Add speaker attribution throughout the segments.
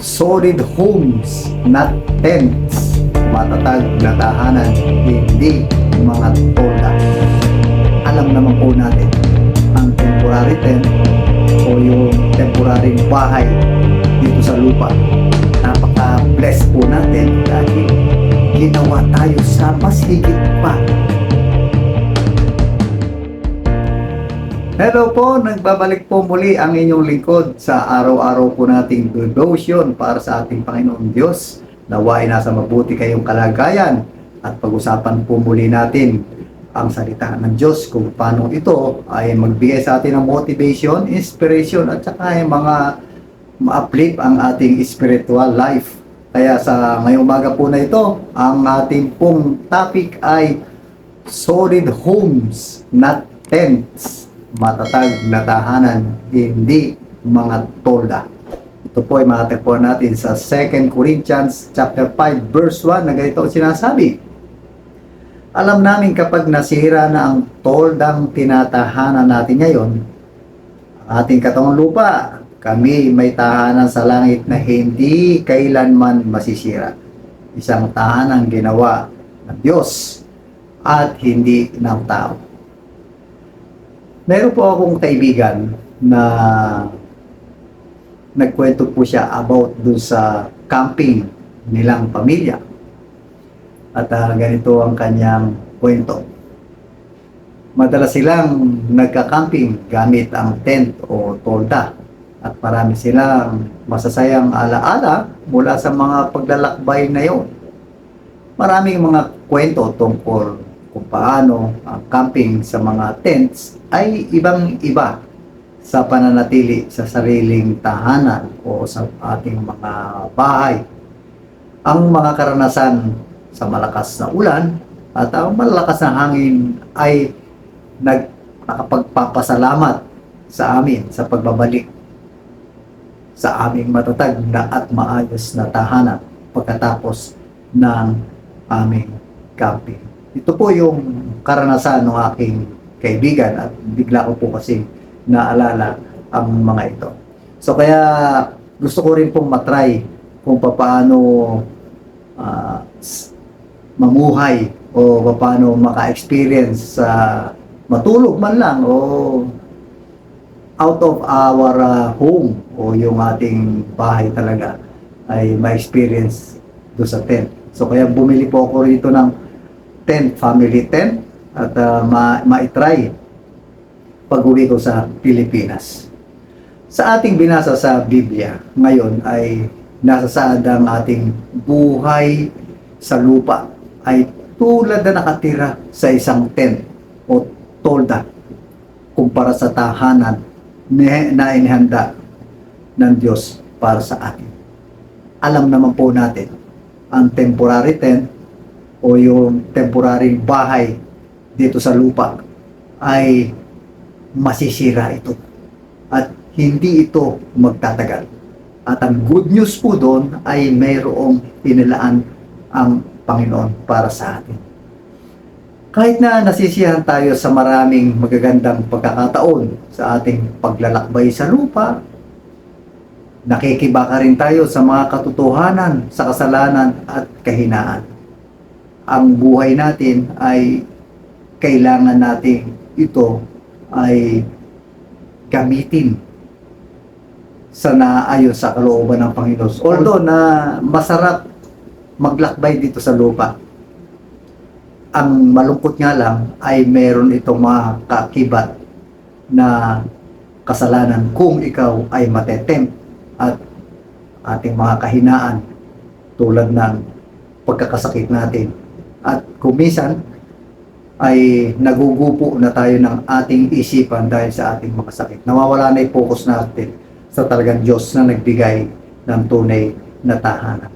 Speaker 1: Solid homes, not tents. Matatag na tahanan, hindi mga tolda. Alam naman po natin, ang temporary tent o yung temporary bahay dito sa lupa, napaka-blessed po natin dahil ginawa tayo sa mas higit pa. Hello po, nagbabalik po muli ang inyong lingkod sa araw-araw po nating devotion para sa ating Panginoong Diyos. Nawa'y nasa mabuti kayong kalagayan at pag-usapan po muli natin ang salita ng Diyos kung paano ito ay magbigay sa atin ng motivation, inspiration at saka ay mga ma-uplift ang ating spiritual life. Kaya sa ngayong umaga po na ito, ang ating pong topic ay solid homes, not tents. Matatag na tahanan, hindi mga tolda. Ito po ay matatagpuan natin sa 2 Corinthians chapter 5 verse 1 na ganito sinasabi. Alam namin kapag nasira na ang toldang tinatahanan natin ngayon, ang ating katawang lupa, kami may tahanan sa langit na hindi kailanman masisira. Isang tahanan ginawa ng Diyos at hindi ng tao. Meron po akong kaibigan na nagkwento po siya about dun sa camping nilang pamilya. At ganito ang kanyang kwento. Madalas silang nagka-camping gamit ang tent o tolda. At marami silang masasayang alaala mula sa mga paglalakbay na yon. Maraming mga kwento tungkol kung paano ang camping sa mga tents ay ibang-iba sa pananatili sa sariling tahanan o sa ating mga bahay. Ang mga karanasan sa malakas na ulan at ang malakas na hangin ay nakapagpapasalamat sa amin sa pagbabalik sa aming matatag na at maayos na tahanan pagkatapos ng aming camping. Ito po yung karanasan ng aking kaibigan at bigla ko po kasi naalala ang mga ito. So kaya gusto ko rin pong matry kung paano mamuhay o paano maka-experience sa matulog man lang o out of our home o yung ating bahay talaga ay ma-experience doon sa tent. So kaya bumili po ako rito ng tent, family tent at ma-try pag-uwi ko sa Pilipinas. Sa ating binasa sa Biblia ngayon ay nasasaad ang ating buhay sa lupa ay tulad na nakatira sa isang tent o tolda kumpara sa tahanan na inihanda ng Diyos para sa atin. Alam naman po natin ang temporary tent o yung temporary bahay dito sa lupa ay masisira ito at hindi ito magtatagal. At ang good news po doon ay mayroong inilaan ang Panginoon para sa atin. Kahit na nasisiyahan tayo sa maraming magagandang pagkakataon sa ating paglalakbay sa lupa, nakikibaka rin tayo sa mga katotohanan sa kasalanan at kahinaan. Ang buhay natin ay kailangan natin ito ay gamitin sa naayon sa kalooban ng Panginoon. Although na masarap maglakbay dito sa lupa, ang malungkot nga lang ay meron itong mga kaakibat na kasalanan kung ikaw ay matetempt at ating mga kahinaan tulad ng pagkakasakit natin. At kung minsan ay nagugupo na tayo ng ating isipan dahil sa ating mga sakit. Nawawala na yung focus natin sa talagang Diyos na nagbigay ng tunay na tahanan.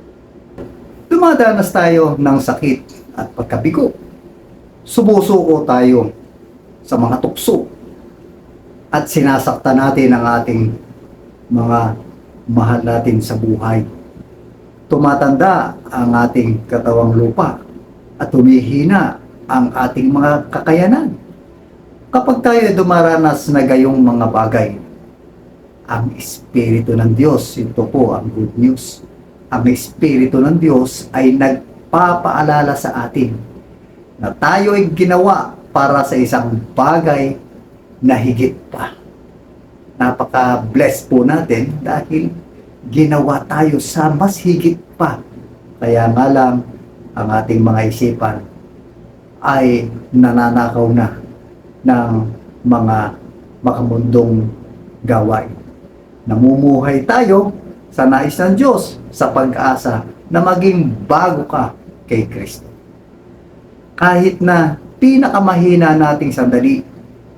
Speaker 1: Dumadanas tayo ng sakit at pagkabigo. Sumusuko tayo sa mga tukso at sinasaktan natin ang ating mga mahal natin sa buhay. Tumatanda ang ating katawang lupa at humihina ang ating mga kakayanan. Kapag tayo dumaranas na gayong mga bagay, ang Espiritu ng Diyos. Ito po ang good news. Ang Espiritu ng Diyos ay nagpapaalala sa atin na tayo ay ginawa para sa isang bagay na higit pa. Napaka-blessed po natin dahil ginawa tayo sa mas higit pa. Kaya nga lang, ang ating mga isipan ay nananakaw na ng mga makamundong gawain. Namumuhay tayo sa nais ng Diyos sa pag-asa na maging bago ka kay Kristo. Kahit na pinakamahina nating sandali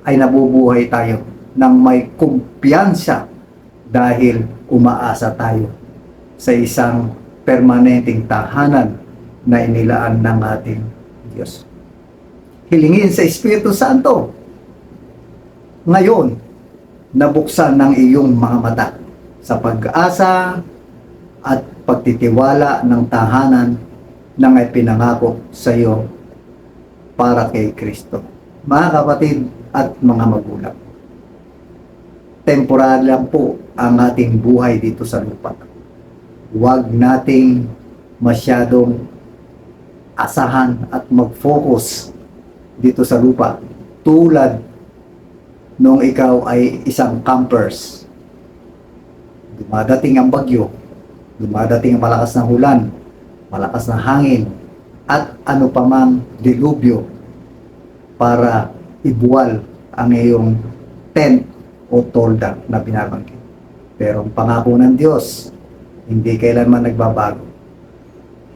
Speaker 1: ay nabubuhay tayo ng may kumpiyansa dahil umaasa tayo sa isang permanenteng tahanan na inilaan ng ating Diyos. Hilingin sa Espiritu Santo ngayon, nabuksan ng iyong mga mata sa pag-asa at pagtitiwala ng tahanan na may pinangako sa iyo para kay Kristo. Mga kapatid at mga magulang, temporary lang po ang ating buhay dito sa lupa. Huwag nating masyadong asahan at mag-focus dito sa lupa tulad nung ikaw ay isang campers. Dumadating ang bagyo, dumadating ang malakas na ulan, malakas na hangin, at ano pa mang dilubyo para ibuwal ang iyong tent o tolda na binabanggit. Pero ang pangako ng Diyos, hindi kailanman nagbabago.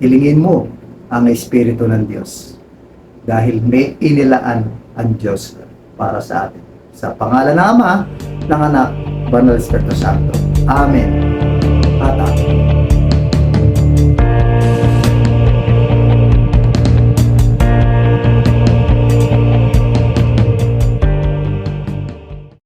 Speaker 1: Hilingin mo ang Espiritu ng Diyos dahil may inilaan ang Diyos para sa atin. Sa pangalan ng Ama, ng Anak, Banal Espiritu Santo. Amen. At Amen.